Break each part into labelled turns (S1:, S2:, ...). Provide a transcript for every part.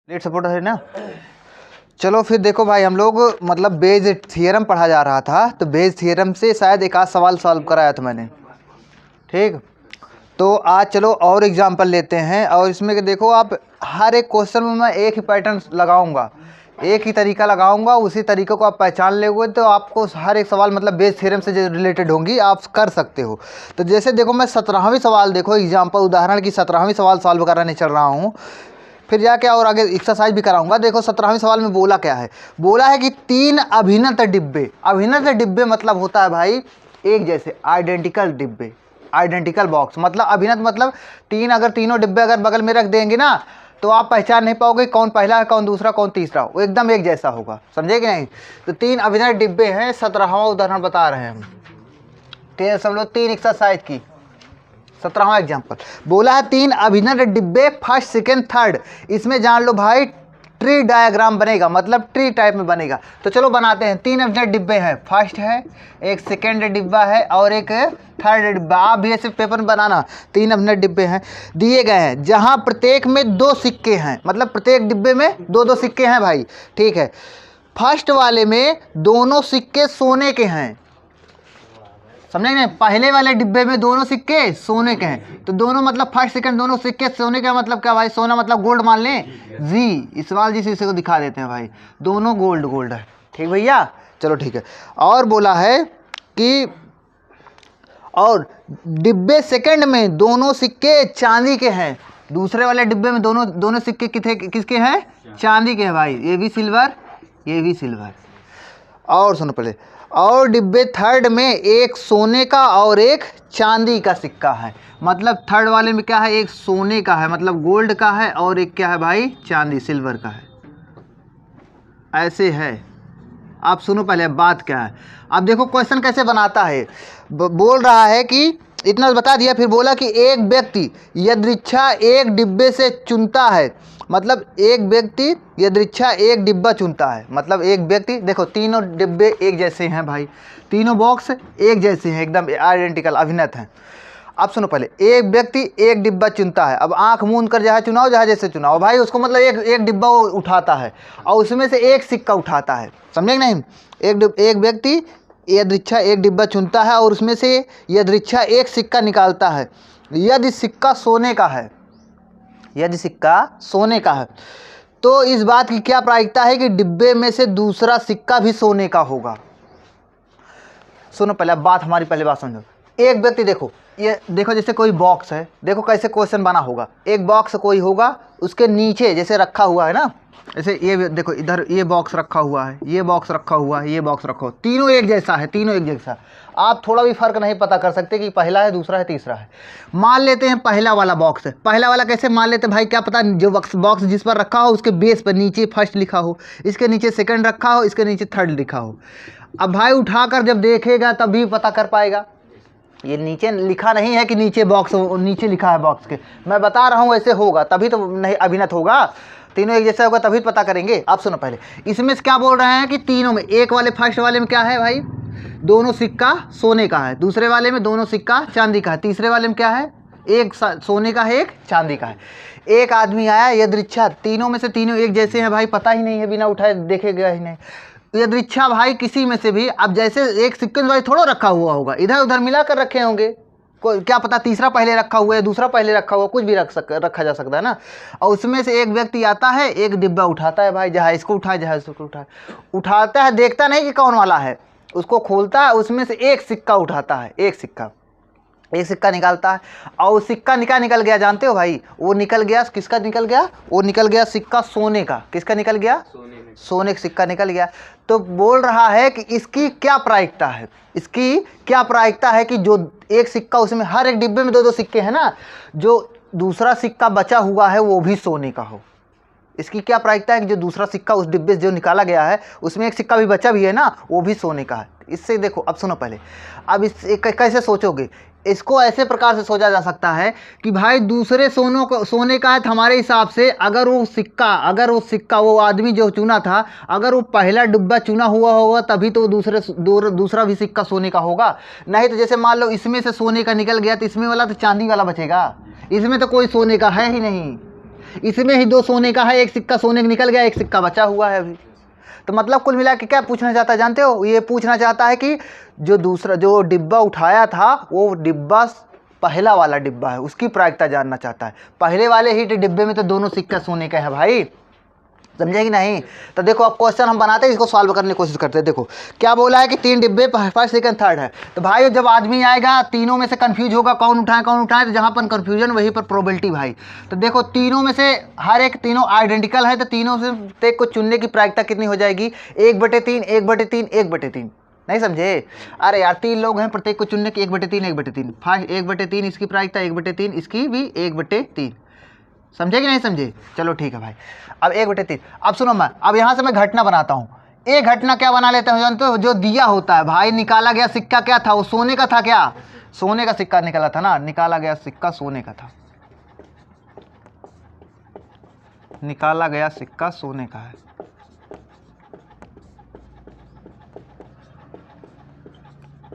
S1: Late supporter है ना। चलो फिर देखो भाई, हम लोग मतलब बेज थियरम पढ़ा जा रहा था, तो बेज थियरम से शायद एक आध सवाल सॉल्व कराया था मैंने। ठीक, तो आज चलो और एग्जांपल लेते हैं। और इसमें देखो आप, हर एक क्वेश्चन में मैं एक ही पैटर्न लगाऊंगा, एक ही तरीका लगाऊंगा, उसी तरीके को आप पहचान लोगे तो आपको हर एक सवाल मतलब बेस थ्योरम से जो रिलेटेड होंगी आप कर सकते हो। तो जैसे देखो, मैं 17वीं सवाल देखो एग्जांपल उदाहरण की 17वीं सवाल सॉल्व कराने चल रहा हूँ, फिर जाके और आगे एक्सरसाइज भी कराऊंगा। देखो 17वीं सवाल में बोला क्या है, बोला है कि 3 अभिन्नत डिब्बे। अभिन्नत डिब्बे मतलब होता है भाई एक जैसे, आइडेंटिकल डिब्बे, आइडेंटिकल बॉक्स। मतलब अभिन्नत मतलब अगर तीनों डिब्बे अगर बगल में रख देंगे ना तो आप पहचान नहीं पाओगे कौन पहला है, कौन दूसरा, कौन तीसरा, वो एकदम एक जैसा होगा। समझे कि नहीं? तो 3 अभिन्नत डिब्बे हैं। 17वां उदाहरण बता रहे हैं हम, 3 एक्सरसाइज की 17वां एग्जाम्पल बोला है 3 अभिन्नत डिब्बे फर्स्ट सेकेंड थर्ड। इसमें जान लो भाई ट्री डायग्राम बनेगा, मतलब ट्री टाइप में बनेगा। तो चलो बनाते हैं। 3 अभिन्नत डिब्बे हैं, फर्स्ट है, एक सेकेंड डिब्बा है और एक थर्ड डिब्बा। आप भी ऐसे पेपर में बनाना। 3 अभिन्नत डिब्बे हैं, दिए गए हैं, जहां प्रत्येक में 2 सिक्के हैं, मतलब प्रत्येक डिब्बे में 2-2 सिक्के हैं भाई। ठीक है, फर्स्ट वाले में दोनों सिक्के सोने के हैं। समझे नहीं? पहले वाले डिब्बे में दोनों सिक्के सोने के हैं, तो दोनों मतलब फर्स्ट सेकंड दोनों सिक्के सोने का मतलब क्या भाई? सोना मतलब गोल्ड मान लें जी। इस सवाल जिस इसे को दिखा देते हैं भाई, दोनों गोल्ड गोल्ड है। ठीक भैया, चलो ठीक है। और बोला है कि और डिब्बे सेकंड में दोनों सिक्के चांदी के हैं। दूसरे वाले डिब्बे में दोनों सिक्के किसके हैं? चांदी के हैं भाई। ये भी सिल्वर, ये भी सिल्वर। और सुनो पहले, और डिब्बे थर्ड में एक सोने का और एक चांदी का सिक्का है। मतलब थर्ड वाले में क्या है? एक सोने का है मतलब गोल्ड का है, और एक क्या है भाई? चांदी सिल्वर का है। ऐसे है। आप सुनो पहले बात क्या है। अब देखो क्वेश्चन कैसे बनाता है। बोल रहा है कि इतना बता दिया, फिर बोला कि एक व्यक्ति यदृच्छा एक डिब्बे से चुनता है। मतलब एक व्यक्ति यदृच्छा एक डिब्बा चुनता है, मतलब एक व्यक्ति, देखो तीनों डिब्बे एक जैसे हैं भाई, तीनों बॉक्स एक जैसे हैं, एकदम आइडेंटिकल अभिन्नत हैं। अब सुनो पहले, एक व्यक्ति एक डिब्बा चुनता है। अब आंख मूंद कर जहाँ चुनाओ, जहाँ जैसे चुनाओ भाई, उसको मतलब एक डिब्बा वो उठाता है और उसमें से एक सिक्का उठाता है। समझे नहीं? एक व्यक्ति यदृच्छा एक डिब्बा चुनता है और उसमें से यदृच्छा एक सिक्का निकालता है। यदि सिक्का सोने का है, यदि सिक्का सोने का है, तो इस बात की क्या प्रायिकता है कि डिब्बे में से दूसरा सिक्का भी सोने का होगा। सुनो पहले, बात हमारी पहले बात समझो। एक व्यक्ति, देखो ये देखो, जैसे कोई बॉक्स है, देखो कैसे क्वेश्चन बना होगा। एक बॉक्स कोई होगा, उसके नीचे जैसे रखा हुआ है ना, जैसे ये देखो इधर ये बॉक्स रखा हुआ है, ये बॉक्स रखा हुआ है, ये बॉक्स रखा हुआ, तीनों एक जैसा है, तीनों एक जैसा। आप थोड़ा भी फर्क नहीं पता कर सकते कि पहला है, दूसरा है, तीसरा है। मान लेते हैं पहला वाला बॉक्स है। पहला वाला कैसे मान लेते हैं भाई? क्या पता जो बॉक्स जिस पर रखा हो उसके बेस पर नीचे फर्स्ट लिखा हो, इसके नीचे सेकंड रखा हो, इसके नीचे थर्ड लिखा हो। अब भाई उठाकर जब देखेगा तभी पता कर पाएगा। ये नीचे लिखा नहीं है कि नीचे बॉक्स, नीचे लिखा है बॉक्स के, मैं बता रहा हूँ ऐसे होगा तभी तो नहीं अभिन्नत होगा, तीनों एक जैसा होगा तभी पता करेंगे। आप सुनो पहले, इसमें क्या बोल रहे हैं कि तीनों में, एक वाले फर्स्ट वाले में क्या है भाई? दोनों सिक्का सोने का है, दूसरे वाले में दोनों सिक्का चांदी का है, तीसरे वाले में क्या है? एक सोने का है, एक चांदी का है। एक आदमी आया यदृच्छा, तीनों में से तीनों एक जैसे हैं भाई, पता ही नहीं है, बिना उठाए देखेगा ही नहीं। यदृच्छा भाई किसी में से भी, अब जैसे एक सिक्वेंस वाइज थोड़ा रखा हुआ होगा, इधर उधर मिला कर रखे होंगे, कोई क्या पता तीसरा पहले रखा हुआ है, दूसरा पहले रखा हुआ, कुछ भी रखा जा सकता है ना। और उसमें से एक व्यक्ति आता है, एक डिब्बा उठाता है भाई, जहाँ इसको उठाए जहाँ इसको उठाए, उठाता है, देखता नहीं कि कौन वाला है, उसको खोलता है, उसमें से एक सिक्का उठाता है, एक सिक्का निकालता है। और सिक्का निकल गया, जानते हो भाई? वो निकल गया, किसका निकल गया? वो निकल गया सिक्का सोने का। किसका निकल गया? सोने का सिक्का निकल गया। तो बोल रहा है कि इसकी क्या प्रायिकता है, इसकी क्या प्रायिकता है कि जो एक सिक्का, उसमें हर एक डिब्बे में 2-2 सिक्के हैं ना, जो दूसरा सिक्का बचा हुआ है वो भी सोने का हो। इसकी क्या प्रायिकता है कि जो दूसरा सिक्का उस डिब्बे से जो निकाला गया है उसमें एक सिक्का भी बचा भी है ना, वो भी सोने का है। इससे देखो, अब सुनो पहले, अब इस कैसे सोचोगे इसको? ऐसे प्रकार से सोचा जा सकता है कि भाई दूसरे सोने का है, तो हमारे हिसाब से अगर वो सिक्का वो आदमी जो चुना था, अगर वो पहला डिब्बा चुना हुआ होगा तभी तो दूसरा भी सिक्का सोने का होगा। नहीं तो जैसे मान लो इसमें से सोने का निकल गया तो इसमें वाला तो चांदी वाला बचेगा, इसमें तो कोई सोने का है ही नहीं। इसमें ही 2 सोने का है, एक सिक्का सोने का निकल गया, एक सिक्का बचा हुआ है अभी। तो मतलब कुल मिला के क्या पूछना चाहता है जानते हो? ये पूछना चाहता है कि जो डिब्बा उठाया था वो डिब्बा पहला वाला डिब्बा है, उसकी प्रायिकता जानना चाहता है। पहले वाले ही डिब्बे में तो दोनों सिक्का सोने का है भाई, समझे कि नहीं? तो देखो अब क्वेश्चन हम बनाते हैं, इसको सॉल्व करने की कोशिश करते हैं। देखो क्या बोला है कि 3 डिब्बे फर्स्ट सेकंड थर्ड है। तो भाई जब आदमी आएगा तीनों में से कंफ्यूज होगा कौन उठाए, तो जहाँ पर कंफ्यूजन वहीं पर प्रोबेबिलिटी भाई। तो देखो तीनों में से हर एक तीनों आइडेंटिकल है, तो तीनों से एक को चुनने की प्रायिकता कितनी हो जाएगी? 1/3 1/3 1/3। नहीं समझे? अरे यार 3 लोग हैं, प्रत्येक को चुनने की 1/3 1/3। फाइव 1/3 इसकी प्रायिकता, 1/3 इसकी भी 1/3। समझे कि नहीं समझे? चलो ठीक है भाई। अब 1/3। अब सुनो मैं अब यहाँ से मैं घटना बनाता हूँ। एक घटना क्या बना लेते हैं जानते हो? जो दिया होता है भाई, निकाला गया सिक्का क्या था? वो सोने का था। क्या सोने का सिक्का निकाला था ना? निकाला गया सिक्का सोने का था, निकाला गया सिक्का सोने का है।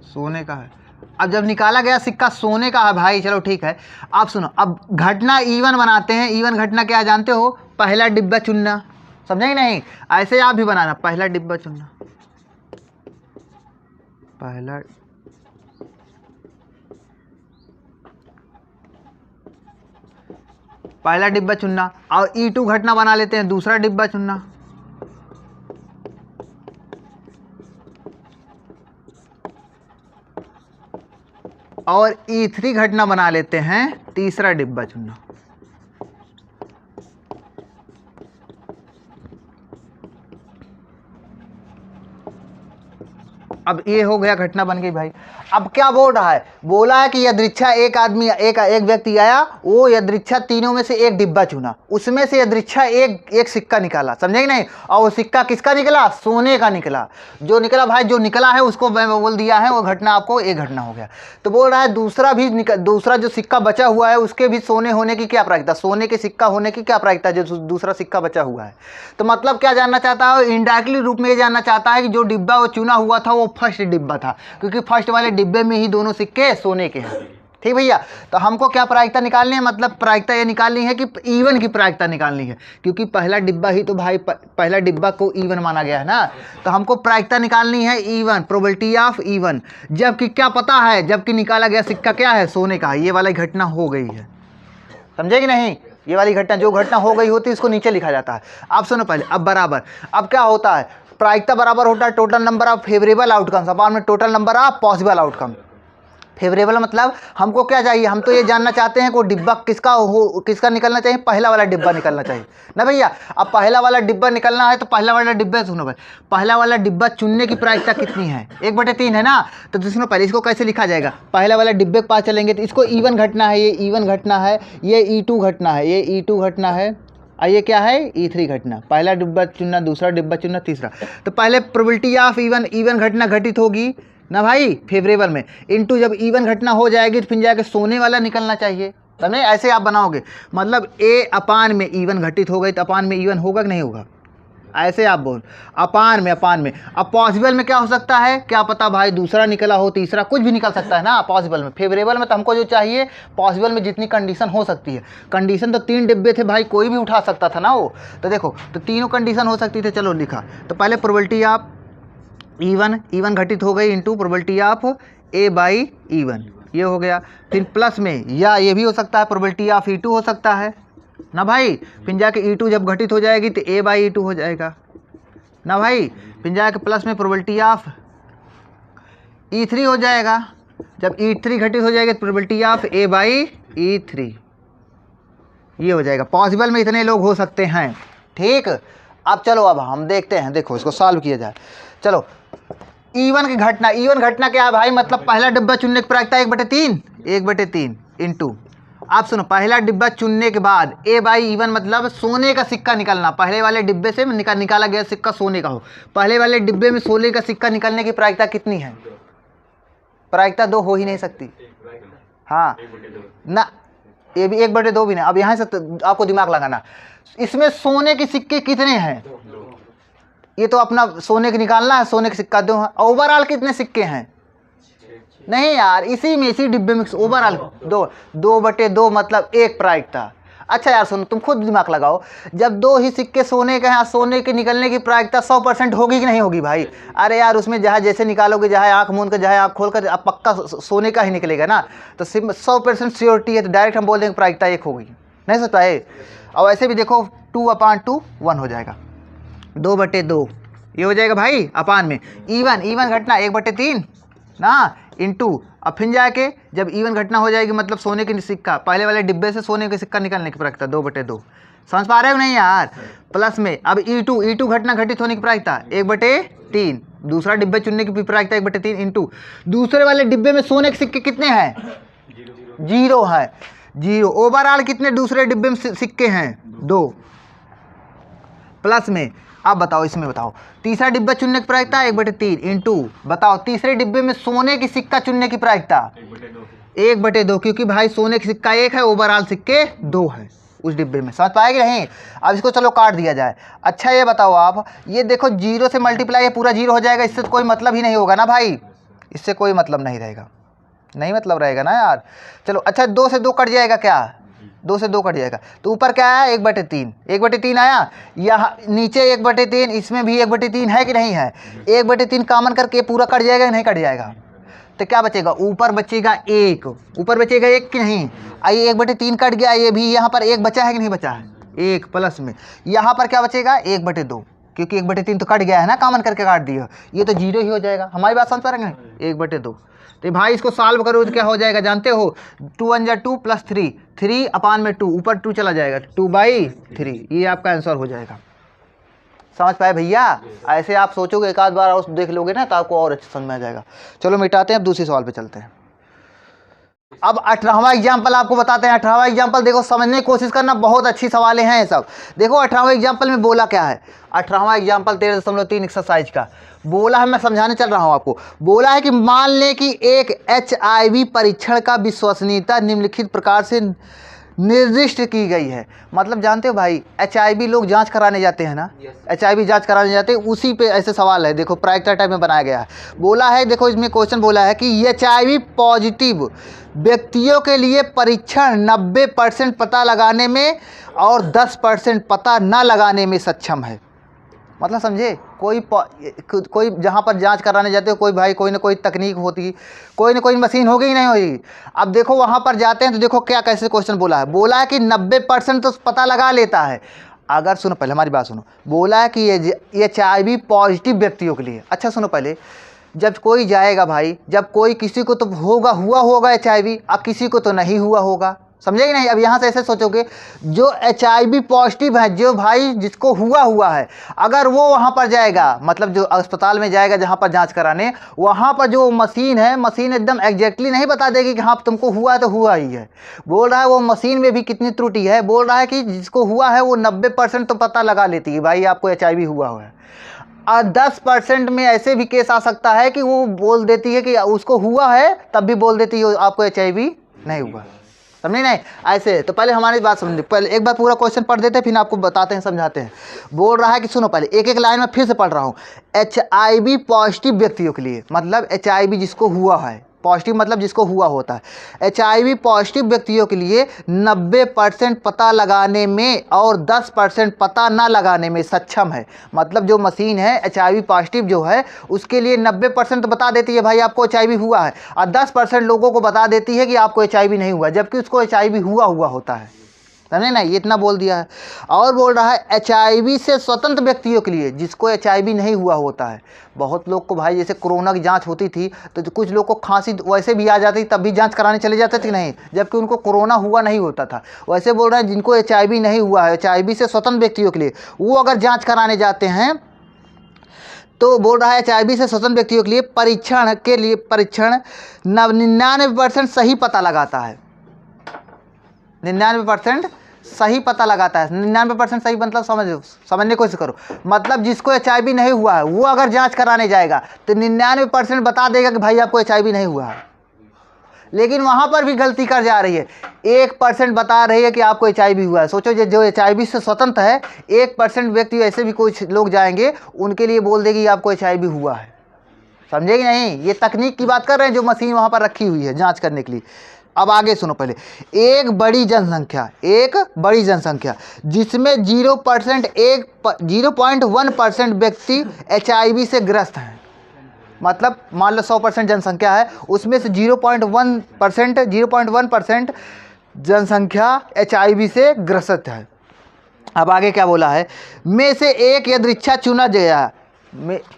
S1: सोने का है। अब जब निकाला गया सिक्का सोने का है भाई, चलो ठीक है। अब सुनो, अब घटना इवन बनाते हैं। इवन घटना क्या जानते हो? पहला डिब्बा चुनना। समझे कि नहीं? ऐसे आप भी बनाना, पहला डिब्बा चुनना, पहला डिब्बा चुनना। और E2 घटना बना लेते हैं, दूसरा डिब्बा चुनना। और E3 घटना बना लेते हैं, तीसरा डिब्बा चुनना। अब ये हो गया, घटना बन गई भाई। अब क्या बोल रहा है? बोला है कि यदृच्छा एक व्यक्ति आया, वो यदृच्छा तीनों में से एक डिब्बा चुना, उसमें से यदृच्छा एक सिक्का निकाला। समझे कि नहीं? और वो सिक्का किसका निकला? सोने का निकला। जो निकला भाई, जो निकला है उसको मैं बोल दिया है, वो घटना आपको एक घटना हो गया। तो बोल रहा है दूसरा जो सिक्का बचा हुआ है उसके भी सोने होने की क्या प्रायिकता? सोने के सिक्का होने की क्या प्रायिकता जो दूसरा सिक्का बचा हुआ है? तो मतलब क्या जानना चाहता है? इनडायरेक्टली रूप में ये जानना चाहता है कि जो डिब्बा वो चुना हुआ था वो फर्स्ट डिब्बा था, क्योंकि फर्स्ट वाले डिब्बे में ही दोनों सिक्के सोने के हैं। ठीक भैया? तो हमको क्या प्रायिकता निकालनी है? मतलब प्रायिकता ये निकालनी है कि इवन की प्रायिकता निकालनी है, क्योंकि पहला डिब्बा ही तो भाई पहला डिब्बा को इवन माना गया है ना। तो हमको प्रायिकता निकालनी है इवन, प्रोबेबिलिटी ऑफ इवन। जबकि क्या पता है? जबकि निकाला गया सिक्का क्या है? सोने का। ये वाली घटना हो गई है, समझे कि नहीं? ये वाली घटना, जो घटना हो गई होती है इसको नीचे लिखा जाता है। आप सुनो पहले। अब बराबर, अब क्या होता है? प्रायिकता बराबर होता है total number of favourable outcomes upon में total number of possible outcome. Favourable मतलब हमको क्या चाहिए? हम तो ये जानना चाहते हैं कि वो डिब्बा किसका निकलना चाहिए? पहला वाला डिब्बा निकलना चाहिए ना भैया। अब पहला वाला डिब्बा निकलना है तो पहला वाला डिब्बा सुनो भाई, पहला वाला डिब्बा चुनने की प्रायिकता कितनी है? 1/3 है ना। तो सुनो पहले, इसको कैसे लिखा जाएगा? पहला वाला डिब्बे के पास चलेंगे तो इसको इवन घटना है, ये इवन घटना है, ये E2 घटना है, ये E2 घटना है, और ये क्या है? E3 घटना। पहला डिब्बा चुनना, दूसरा डिब्बा चुनना, तीसरा। तो पहले प्रोबेबिलिटी ऑफ इवन घटना घटित होगी ना भाई फेवरेबल में, इनटू जब इवन घटना हो जाएगी तो फिर जाके सोने वाला निकलना चाहिए। समझे? ऐसे आप बनाओगे, मतलब A अपान में इवन घटित हो गई तो अपान में इवन होगा कि नहीं होगा? ऐसे आप बोल, अपान में। अब पॉसिबल में क्या हो सकता है? क्या पता भाई दूसरा निकला हो, तीसरा, कुछ भी निकल सकता है ना पॉसिबल में। फेवरेबल में तो हमको जो चाहिए, पॉसिबल में जितनी कंडीशन हो सकती है। कंडीशन तो 3 डिब्बे थे भाई, कोई भी उठा सकता था ना वो। तो देखो, तो तीनों कंडीशन हो सकती थी। चलो लिखा। तो पहले प्रोबेबिलिटी ऑफ इवन घटित हो गई इंटू प्रोबेबिलिटी ऑफ A/इवन, ये हो गया। फिर प्लस में, या ये भी हो सकता है प्रोबेबिलिटी ऑफ E2 हो सकता है ना भाई। फिर जाके E2 जब घटित हो जाएगी तो A/E2 हो जाएगा ना भाई। फिर जाके प्लस में प्रोबेबिलिटी ऑफ E3 हो जाएगा। जब E3 घटित हो जाएगी तो प्रोबेबिलिटी ऑफ A/E3, ये हो जाएगा। पॉसिबल में इतने लोग हो सकते हैं। ठीक। अब चलो, अब हम देखते हैं, देखो इसको सॉल्व किया जाए। चलो, इवन घटना क्या है भाई? मतलब पहला डिब्बा चुनने की प्रायिकता 1/3 इंटू। आप सुनो, पहला डिब्बा चुनने के बाद A/इवन मतलब सोने का सिक्का निकलना। पहले वाले डिब्बे से निकाला गया सिक्का सोने का हो। पहले वाले डिब्बे में सोने का सिक्का निकलने की प्रायिकता कितनी है? प्रायिकता 2 हो ही नहीं सकती। हाँ ना, ये भी 1/2 भी नहीं। अब यहाँ से आपको दिमाग लगाना, इसमें सोने के सिक्के कितने हैं? ये तो अपना सोने के निकालना है, सोने के सिक्का 2 है। ओवरऑल कितने सिक्के हैं? नहीं यार, इसी डिब्बे में ओवरऑल 2/2 मतलब 1 प्रायिकता। अच्छा यार सुनो, तुम खुद दिमाग लगाओ, जब दो ही सिक्के सोने के हैं, सोने के निकलने की प्रायिकता 100% होगी कि नहीं होगी भाई? अरे यार उसमें जहाँ जैसे निकालोगे, जहाँ आँख मूंद कर, जहाँ आँख खोल कर, अब पक्का सोने का ही निकलेगा ना। तो 100% श्योरिटी है, तो डायरेक्ट हम बोल देंगे प्रायिकता 1 होगी। नहीं सोचता है? और ऐसे भी देखो 2/2 1 हो जाएगा, 2/2 ये हो जाएगा भाई अपान में इवन घटना 1/3 ना इंटू। अब फिर जाके जब इवन घटना हो जाएगी, मतलब सोने के सिक्का, पहले वाले डिब्बे से सोने के सिक्का निकालने की प्रायिकता 2/2। समझ पा रहे हो नहीं यार? प्लस में अब E2 घटना घटित होने की प्रायिकता 1/3, दूसरा डिब्बे चुनने की प्रायिकता 1/3 इंटू दूसरे वाले डिब्बे में सोने के सिक्के कितने हैं? 0 है, 0। ओवरऑल कितने दूसरे डिब्बे में सिक्के हैं? 2। प्लस में अब बताओ, इसमें बताओ तीसरा डिब्बा चुनने की प्रायिकता 1/3 इंटू, बताओ तीसरे डिब्बे में सोने की सिक्का चुनने की प्रायिकता 1/2, क्योंकि भाई सोने की सिक्का 1 है, ओवरऑल सिक्के 2 है उस डिब्बे में। समझ पाएगी नहीं? अब इसको चलो काट दिया जाए। अच्छा ये बताओ आप, ये देखो 0 से मल्टीप्लाई, ये पूरा 0 हो जाएगा, इससे तो कोई मतलब ही नहीं होगा ना भाई, इससे कोई मतलब नहीं रहेगा, नहीं मतलब रहेगा ना यार। चलो अच्छा 2 से 2 कट जाएगा, क्या 2 से 2 कट जाएगा, तो ऊपर क्या आया 1/3, 1/3 आया, यहाँ नीचे 1/3, इसमें भी 1/3 है कि नहीं है? 1/3 कॉमन करके पूरा कट जाएगा कि नहीं कट जाएगा? तो क्या बचेगा? ऊपर बचेगा 1, ऊपर बचेगा 1 कि नहीं? आइए 1/3 कट गया, ये भी यहाँ पर 1 बचा है कि नहीं बचा है? 1 प्लस में यहाँ पर क्या बचेगा? 1/2, क्योंकि 1/3 तो कट गया है ना, कॉमन करके काट दिया, ये तो 0 ही हो जाएगा। हमारी बात समझ पा रहे हैं? 1/2। तो भाई इसको सॉल्व करो तो क्या हो जाएगा जानते हो? 2 1 2 प्लस 3, 3/2, ऊपर 2 चला जाएगा, 2/3, ये आपका आंसर हो जाएगा। समझ पाए भैया? ऐसे आप सोचोगे, एक आध बार और देख लोगे ना, तो आपको और अच्छा समझ में आ जाएगा। चलो मिटाते हैं, अब दूसरे सवाल पे चलते हैं। अब 18वां एग्जाम्पल आपको बताते हैं। 18वां एग्जाम्पल देखो, समझने की कोशिश करना, बहुत अच्छी सवालें हैं ये सब। देखो 18वां एग्जाम्पल में बोला क्या है? 18वां एग्जाम्पल 13.3 एक्सरसाइज का बोला है, मैं समझाने चल रहा हूं आपको। बोला है कि मान लें कि एक HIV परीक्षण का विश्वसनीयता निम्नलिखित प्रकार से निर्दिष्ट की गई है। मतलब जानते हो भाई, HIV लोग जांच कराने जाते हैं ना, HIV जांच कराने जाते हैं, उसी पे ऐसे सवाल है। देखो प्रायिकता टाइप में बनाया गया है। बोला है, देखो इसमें क्वेश्चन बोला है कि HIV पॉजिटिव व्यक्तियों के लिए परीक्षण 90% पता लगाने में और 10% पता न लगाने में सक्षम है। मतलब समझे? कोई जहाँ पर जांच कराने जाते हो, कोई भाई कोई ना कोई तकनीक होती, कोई ना कोई मशीन होगी ही नहीं होगी। अब देखो वहाँ पर जाते हैं तो देखो क्या कैसे क्वेश्चन बोला है। बोला है कि 90% तो पता लगा लेता है। अगर सुनो, पहले हमारी बात सुनो। बोला है कि ये HIV पॉजिटिव व्यक्तियों के लिए। अच्छा सुनो पहले, जब कोई जाएगा भाई, जब कोई किसी को तो हुआ होगा HIV, अब किसी को तो नहीं हुआ होगा, समझे कि नहीं? अब यहाँ से ऐसे सोचोगे, जो HIV पॉजिटिव है, जो भाई जिसको हुआ है, अगर वो वहाँ पर जाएगा, मतलब जो अस्पताल में जाएगा जहाँ पर जांच कराने, वहाँ पर जो मशीन है, मशीन एकदम एग्जैक्टली नहीं बता देगी कि हाँ तुमको हुआ है तो हुआ ही है। बोल रहा है वो मशीन में भी कितनी त्रुटि है। बोल रहा है कि जिसको हुआ है वो 90% तो पता लगा लेती है भाई आपको HIV हुआ है। और 10% में ऐसे भी केस आ सकता है कि वो बोल देती है कि उसको हुआ है, तब भी बोल देती है आपको HIV नहीं हुआ। समझे नहीं? ऐसे तो पहले हमारी बात समझिए, पहले एक बार पूरा क्वेश्चन पढ़ देते हैं, फिर आपको बताते हैं, समझाते हैं। बोल रहा है कि सुनो, पहले एक एक लाइन में फिर से पढ़ रहा हूँ। HIV पॉजिटिव व्यक्तियों के लिए, मतलब HIV जिसको हुआ है, पॉजिटिव मतलब जिसको हुआ होता है। HIV पॉजिटिव व्यक्तियों के लिए 90% पता लगाने में और 10% पता ना लगाने में सक्षम है। मतलब जो मशीन है HIV पॉजिटिव जो है, उसके लिए 90% तो बता देती है भाई आपको HIV हुआ है, और 10% लोगों को बता देती है कि आपको HIV नहीं हुआ, जबकि उसको HIV हुआ होता है। समझे ना? ये इतना बोल दिया है। और बोल रहा है HIV से स्वतंत्र व्यक्तियों के लिए, जिसको HIV नहीं हुआ होता है। बहुत लोग को भाई, जैसे कोरोना की जांच होती थी तो कुछ लोग को खांसी वैसे भी आ जाती, तब भी जांच कराने चले जाते थे नहीं, जबकि उनको कोरोना हुआ नहीं होता था। वैसे बोल रहे हैं जिनको HIV नहीं हुआ है, HIV से स्वतंत्र व्यक्तियों के लिए, वो अगर जाँच कराने जाते हैं तो बोल रहा है HIV से स्वतंत्र व्यक्तियों के लिए परीक्षण 99% सही पता लगाता है। 99% सही पता लगाता है। 99% सही मतलब समझने की कोशिश करो। मतलब जिसको HIV नहीं हुआ है, वो अगर जांच कराने जाएगा तो 99% बता देगा कि भाई आपको HIV नहीं हुआ है। लेकिन वहाँ पर भी गलती कर जा रही है, 1% बता रही है कि आपको HIV हुआ है। सोचो जो HIV से स्वतंत्र है, 1% व्यक्ति ऐसे भी कुछ लोग जाएंगे, उनके लिए बोल देगी आपको HIV हुआ है। समझे कि नहीं? ये तकनीक की बात कर रहे हैं, जो मशीन वहाँ पर रखी हुई है जाँच करने के लिए। अब आगे सुनो पहले, एक बड़ी जनसंख्या जिसमें 0.1% व्यक्ति HIV से ग्रस्त हैं। मतलब मान लो 100% जनसंख्या है, उसमें से 0.1% जनसंख्या HIV से ग्रसित है। अब आगे क्या बोला है, में से एक यदृच्छा चुना गया,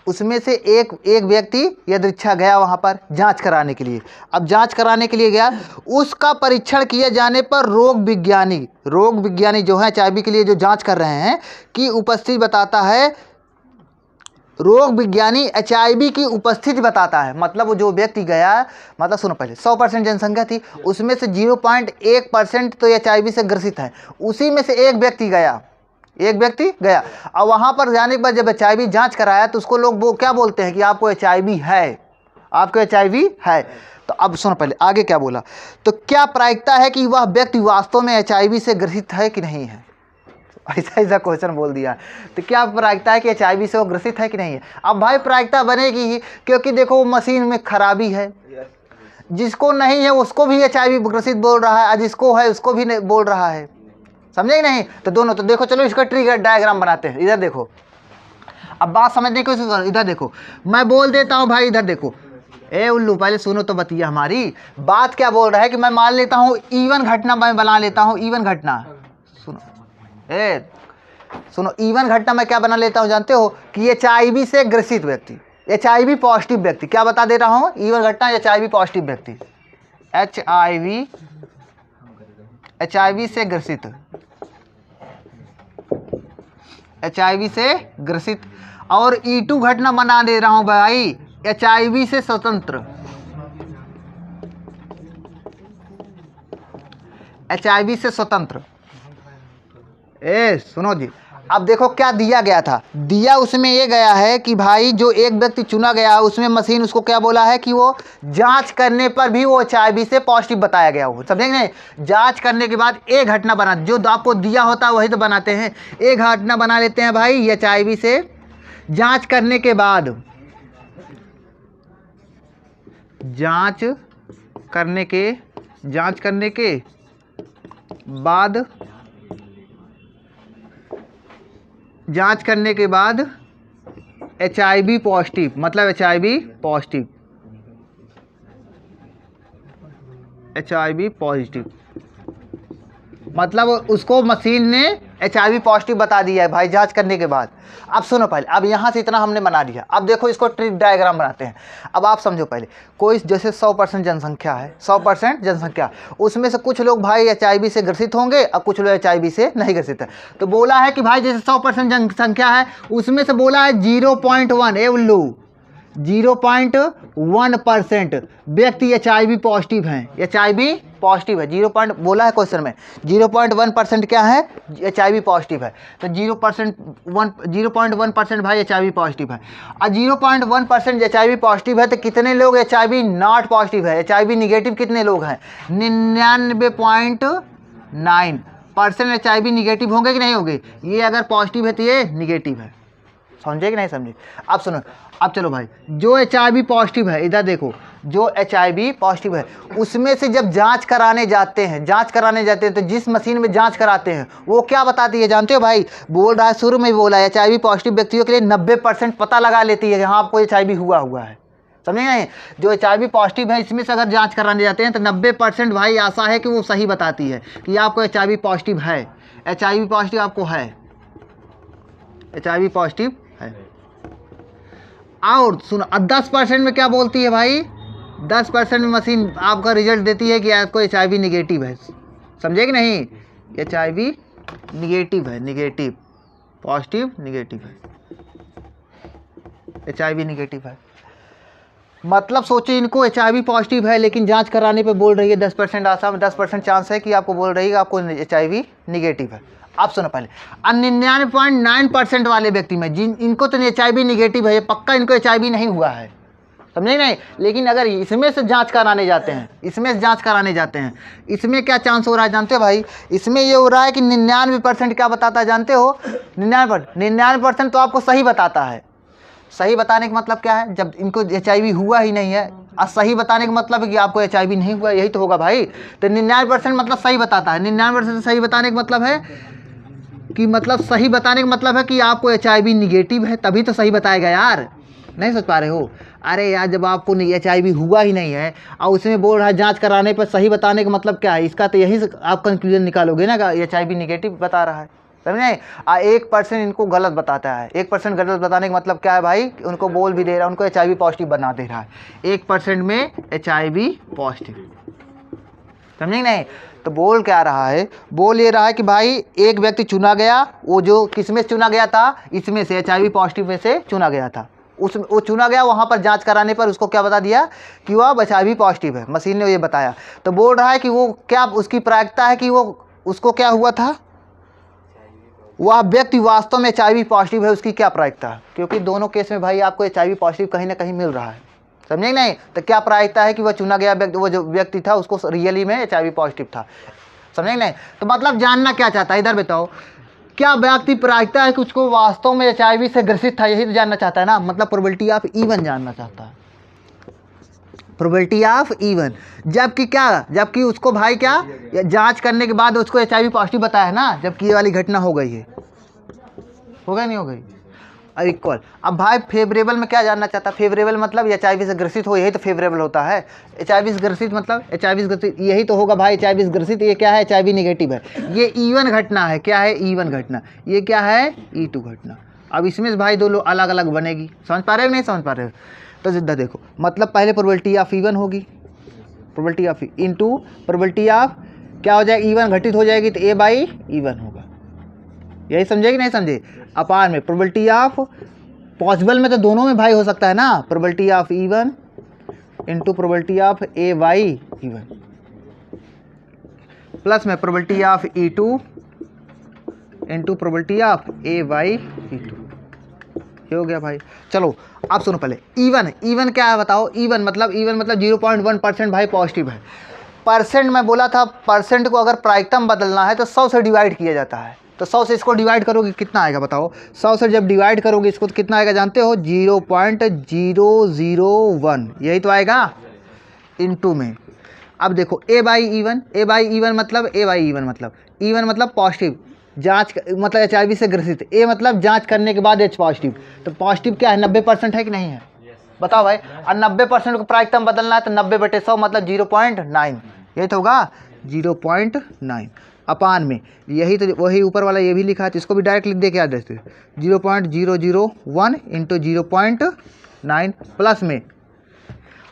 S1: उसमें से एक व्यक्ति यदृच्छा गया वहाँ पर जांच कराने के लिए। अब जांच कराने के लिए गया, उसका परीक्षण किए जाने पर रोग विज्ञानी जो है HIV के लिए जो जांच कर रहे हैं की उपस्थिति बताता है, रोग विज्ञानी HIV की उपस्थिति बताता है। मतलब वो जो व्यक्ति गया, मतलब सुनो पहले 100% जनसंख्या थी, उसमें से 0.1% तो HIV से ग्रसित है, उसी में से एक व्यक्ति गया। और वहाँ पर जाने के बाद जब HIV जांच कराया तो उसको लोग वो क्या बोलते हैं कि आपको HIV है। तो अब सुनो पहले आगे क्या बोला, तो क्या प्रायिकता है कि वह व्यक्ति वास्तव में HIV से ग्रसित है कि नहीं है। ऐसा क्वेश्चन बोल दिया। तो क्या प्रायिकता है कि HIV से वो ग्रसित है कि नहीं है। अब भाई प्रायिकता बनेगी ही, क्योंकि देखो मशीन में खराबी है, जिसको नहीं है उसको भी HIV ग्रसित बोल रहा है, और जिसको है उसको भी बोल रहा है, समझे कि नहीं। तो दोनों, तो देखो चलो इसका ट्री डायग्राम बनाते हैं। इधर देखो, अब बात समझने की कोशिश करो। इधर देखो, मैं बोल देता हूँ भाई, इधर देखो, ए उल्लू पहले सुनो तो बतिया, हमारी बात क्या बोल रहा है कि मैं मान लेता हूँ इवन घटना, मैं बना लेता हूँ इवन घटना। सुनो इवन घटना मैं क्या बना लेता हूँ जानते हो, कि HIV से ग्रसित व्यक्ति, HIV पॉजिटिव व्यक्ति, क्या बता दे रहा हूँ, इवन घटना HIV पॉजिटिव व्यक्ति, HIV से ग्रसित, और E2 घटना बना दे रहा हूँ भाई HIV से स्वतंत्र, सुनो जी। अब देखो क्या दिया गया था, दिया उसमें ये गया है कि भाई जो एक व्यक्ति चुना गया है उसमें मशीन उसको क्या बोला है कि वो जांच करने पर भी वो HIV से पॉजिटिव बताया गया हो, समझेंगे नहीं। जांच करने के बाद एक घटना बना, जो आपको दिया होता है वही तो बनाते हैं, एक घटना बना लेते हैं भाई HIV से जांच करने के बाद, जांच करने के बाद HIV पॉजिटिव, मतलब HIV पॉजिटिव, मतलब उसको मशीन ने HIV पॉजिटिव बता दिया है भाई जांच करने के बाद। अब सुनो पहले, अब यहाँ से इतना हमने बना दिया, अब देखो इसको ट्रिक डायग्राम बनाते हैं। अब आप समझो पहले, कोई जैसे 100% जनसंख्या है, 100% जनसंख्या, उसमें से कुछ लोग भाई HIV से ग्रसित होंगे और कुछ लोग HIV से नहीं ग्रसित है। तो बोला है कि भाई जैसे 100% जनसंख्या है, उसमें से बोला है 0.1 0.1% व्यक्ति HIV पॉजिटिव हैं, HIV पॉजिटिव है, 0. बोला है क्वेश्चन में 0.1% क्या है, HIV पॉजिटिव है। तो 0.1% भाई HIV पॉजिटिव है, और 0.1% HIV पॉजिटिव है। तो कितने लोग HIV नॉट पॉजिटिव है, HIV निगेटिव कितने लोग हैं, 99.9% HIV निगेटिव होंगे कि नहीं होंगे। ये अगर पॉजिटिव है तो ये निगेटिव है, समझे कि नहीं समझे। अब सुनो, अब चलो भाई जो HIV पॉजिटिव है, इधर देखो, जो HIV पॉजिटिव है उसमें से जब जांच कराने जाते हैं तो जिस मशीन में जांच कराते हैं वो क्या बताती है जानते हो भाई, बोल रहा है शुरू में बोला है HIV पॉजिटिव व्यक्तियों के लिए 90% पता लगा लेती है कि हाँ आपको HIV हुआ है, समझे नहीं। जो HIV पॉजिटिव है इसमें से अगर जांच कराने जाते हैं तो 90% भाई आशा है कि वो सही बताती है कि आपको HIV पॉजिटिव है, HIV पॉजिटिव आपको है, HIV पॉजिटिव है। और सुनो, 10% में क्या बोलती है भाई, 10% में मशीन आपका रिजल्ट देती है कि आपको HIV निगेटिव है, समझे कि नहीं। HIV निगेटिव है, निगेटिव, पॉजिटिव निगेटिव है, HIV निगेटिव है। मतलब सोचिए इनको HIV पॉजिटिव है लेकिन जांच कराने पे बोल रही है 10% आशा में 10% चांस है कि आपको बोल रही है आपको HIV निगेटिव है। आप सुनो पहले, 99.9% वाले व्यक्ति में इनको तो HIV निगेटिव है, पक्का इनको HIV नहीं हुआ है, समझे नहीं। लेकिन अगर इसमें से जांच कराने जाते हैं, इसमें क्या चांस हो रहा है जानते हो भाई, इसमें ये हो रहा है कि 99% क्या बताता है जानते हो, 99% तो आपको सही बताता है। सही बताने का मतलब क्या है, जब इनको HIV हुआ ही नहीं है। और सही बताने का मतलब है कि आपको HIV नहीं हुआ, यही तो होगा भाई। तो 99% मतलब सही बताता है। 99% सही बताने का मतलब है कि मतलब सही बताने का मतलब है कि आपको HIV निगेटिव है, तभी तो सही बताएगा यार। नहीं सोच पा रहे हो? अरे यार, जब आपको HIV हुआ ही नहीं है और उसमें बोल रहा है जांच कराने पर सही बताने का मतलब क्या है, इसका तो यही से आप कंक्लूजन निकालोगे ना कि HIV निगेटिव बता रहा है, समझे? 1% इनको गलत बताता है। 1% गलत बताने का मतलब क्या है भाई, कि उनको बोल भी दे रहा है, उनको HIV पॉजिटिव बना दे रहा है। 1% में HIV पॉजिटिव, समझे नहीं? तो बोल क्या रहा है, बोल ये रहा है कि भाई एक व्यक्ति चुना गया, वो जो किस में से चुना गया था, इसमें से HIV पॉजिटिव में से चुना गया था। वो चुना गया, वहाँ पर जांच कराने पर उसको क्या बता दिया कि वह HIV पॉजिटिव है, मशीन ने ये बताया। तो बोल रहा है कि वो क्या उसकी प्रायिकता है कि वो उसको क्या हुआ था, वह व्यक्ति वास्तव में HIV पॉजिटिव है, उसकी क्या प्रायिकता है? क्योंकि दोनों केस में भाई आपको HIV पॉजिटिव कहीं ना कहीं मिल रहा है, समझे नहीं? तो क्या प्रायिकता है कि वह चुना गया व्यक्ति, वो जो व्यक्ति था उसको रियली में HIV पॉजिटिव था, समझे नहीं? तो मतलब जानना क्या चाहता है, इधर बताओ, क्या व्यक्ति प्रायिकता है कि उसको वास्तव में HIV से ग्रसित था, यही तो जानना चाहता है ना। मतलब प्रोबेबिलिटी ऑफ इवन जानना चाहता है, प्रोबेबिलिटी ऑफ इवन। जबकि क्या, जबकि उसको भाई क्या जांच करने के बाद उसको HIV पॉजिटिव बताया है ना, जबकि ये वाली घटना हो गई है, हो गई नहीं हो गई? और इक्वल। अब भाई फेवरेबल में क्या जानना चाहता है, फेवरेबल मतलब HIV से ग्रसित हो, यही तो फेवरेबल होता है। HIV से ग्रसित मतलब HIV से ग्रसित, यही तो होगा भाई। HIV से ग्रसित ये क्या है, HIV निगेटिव है, ये इवन घटना है। क्या है, इवन घटना। ये क्या है, E2 घटना। अब इसमें से भाई दो लोग अलग अलग बनेगी, समझ पा रहे हो नहीं समझ पा रहे हो? तो जिद्दा देखो, मतलब पहले प्रोबेबिलिटी ऑफ इवन होगी, probability of into probability of क्या हो जाएगा, इवन घटित हो जाएगी तो A/इवन होगा, यही समझे कि नहीं समझे? अपान में प्रोबेबिलिटी ऑफ पॉसिबल में तो दोनों में भाई हो सकता है ना, probability of even into probability of A/इवन प्लस में probability of E2 into probability of A/E2। ये हो गया भाई। चलो आप सुनो पहले, इवन। इवन क्या है बताओ? इवन मतलब 0.1% भाई पॉजिटिव है। परसेंट में बोला था, परसेंट को अगर प्रायिकता में बदलना है तो 100 से डिवाइड किया जाता है। तो 100 से इसको डिवाइड करोगे कितना आएगा बताओ? 100 से जब डिवाइड करोगे इसको तो कितना आएगा जानते हो? 0.001, यही तो आएगा इनटू में। अब देखो A/इवन, A/इवन मतलब इवन मतलब पॉजिटिव, जांच मतलब HIV से ग्रसित। A मतलब जांच करने के बाद H पॉजिटिव। तो पॉजिटिव क्या है, 90% है कि नहीं है? बताओ भाई। और 90% को प्रायिकता में बदलना है तो 90/100 मतलब 0.9, यही तो होगा 0.9 अपान में। यही तो वही ऊपर वाला ये भी लिखा है, तो इसको भी डायरेक्ट लिख दे के याद रखते 0.001 इंटू 0.9 प्लस में।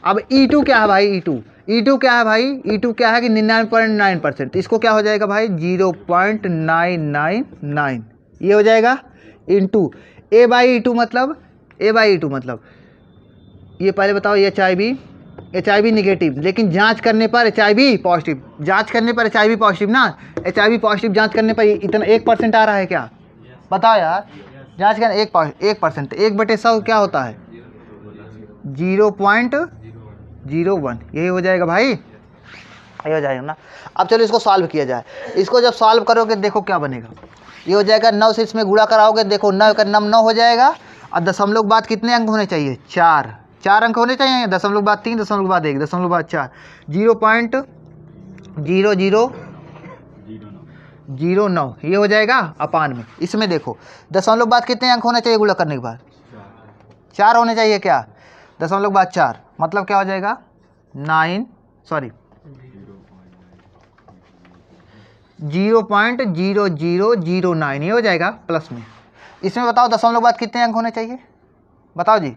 S1: अब E2 क्या है भाई? E2 क्या है भाई? E2 क्या है कि 99.9%। इसको क्या हो जाएगा भाई? 0.999, ये हो जाएगा इंटू A/E2 मतलब ये पहले बताओ, ये HIV निगेटिव, लेकिन जांच करने पर HIV पॉजिटिव, जांच करने पर HIV पॉजिटिव ना, HIV पॉजिटिव जांच करने पर इतना 1% आ रहा है क्या? बताओ यार, जांच करने 1%, 1/100 क्या होता है? 0.01, यही हो जाएगा भाई, ये हो जाएगा ना। अब चलो इसको सॉल्व किया जाए। इसको जब सॉल्व करोगे देखो क्या बनेगा, ये हो जाएगा 9 से इसमें गुणा कराओगे, देखो 9 का 9 हो जाएगा। और दशमलव के बाद कितने अंक होने चाहिए? 4 अंक होने चाहिए। दशमलव के बाद 3, दशमलव के बाद 1, दशमलव के बाद 4, 0.0009, ये हो जाएगा अपान में। इसमें देखो दशमलव के बाद कितने अंक होने चाहिए गुणा करने के बाद? 4 होने चाहिए क्या? दशमलव के बाद 4 मतलब क्या हो जाएगा? 0.0009, ये हो जाएगा प्लस में। इसमें बताओ दशमलव के बाद कितने अंक होने चाहिए? बताओ जी।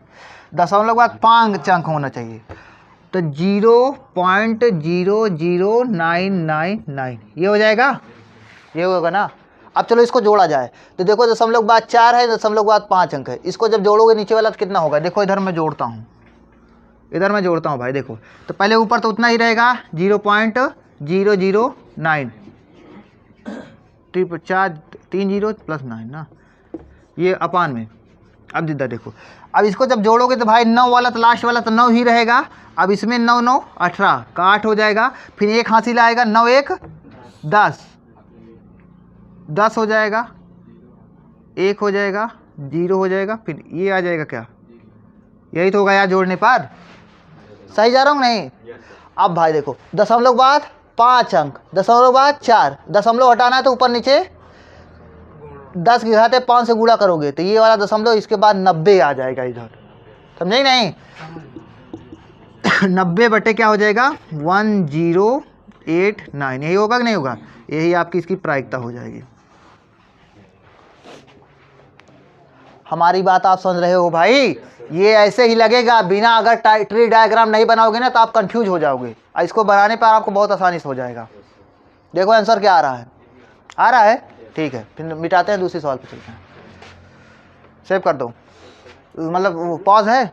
S1: दशमलव के बाद 5 अंक होना चाहिए, तो 0.00999, ये हो जाएगा, ये होगा ना। अब चलो इसको जोड़ा जाए, तो देखो दशमलव के बाद 4 है, दशमलव के बाद 5 अंक है। इसको जब जोड़ोगे नीचे वाला तो कितना होगा? देखो इधर मैं जोड़ता हूँ, भाई देखो। तो पहले ऊपर तो उतना ही रहेगा 0.009, 3 0 प्लस 9 ना, ये अपान में। अब इधर देखो, अब इसको जब जोड़ोगे तो भाई 9 वाला तो लास्ट वाला तो 9 ही रहेगा। अब इसमें 9 9 18 का 8 हो जाएगा, फिर 1 हासिल आएगा, 9 1 10 हो जाएगा, 1 हो जाएगा, 0 हो जाएगा, फिर ये आ जाएगा क्या? यही तो होगा यार जोड़ने पर। सही जा रहा हूँ नहीं? अब भाई देखो, दशमलव बाद 5 अंक, दशमलव बाद 4, दशमलव हटाना है तो ऊपर नीचे 10 की घात 5 से गुणा करोगे तो ये वाला दशमलव, इसके बाद 90 आ जाएगा इधर, समझे नहीं? 90 बटे क्या हो जाएगा 1089, यही होगा कि नहीं होगा? यही आपकी इसकी प्रायिकता हो जाएगी। हमारी बात आप समझ रहे हो भाई? ये ऐसे ही लगेगा, बिना अगर ट्री डायग्राम नहीं बनाओगे ना तो आप कंफ्यूज हो जाओगे, इसको बनाने पर आपको बहुत आसानी से हो जाएगा। देखो आंसर क्या आ रहा है, आ रहा है? ठीक है, फिर मिटाते हैं, दूसरी सवाल पे चलते हैं। सेव कर दो, मतलब पॉज है।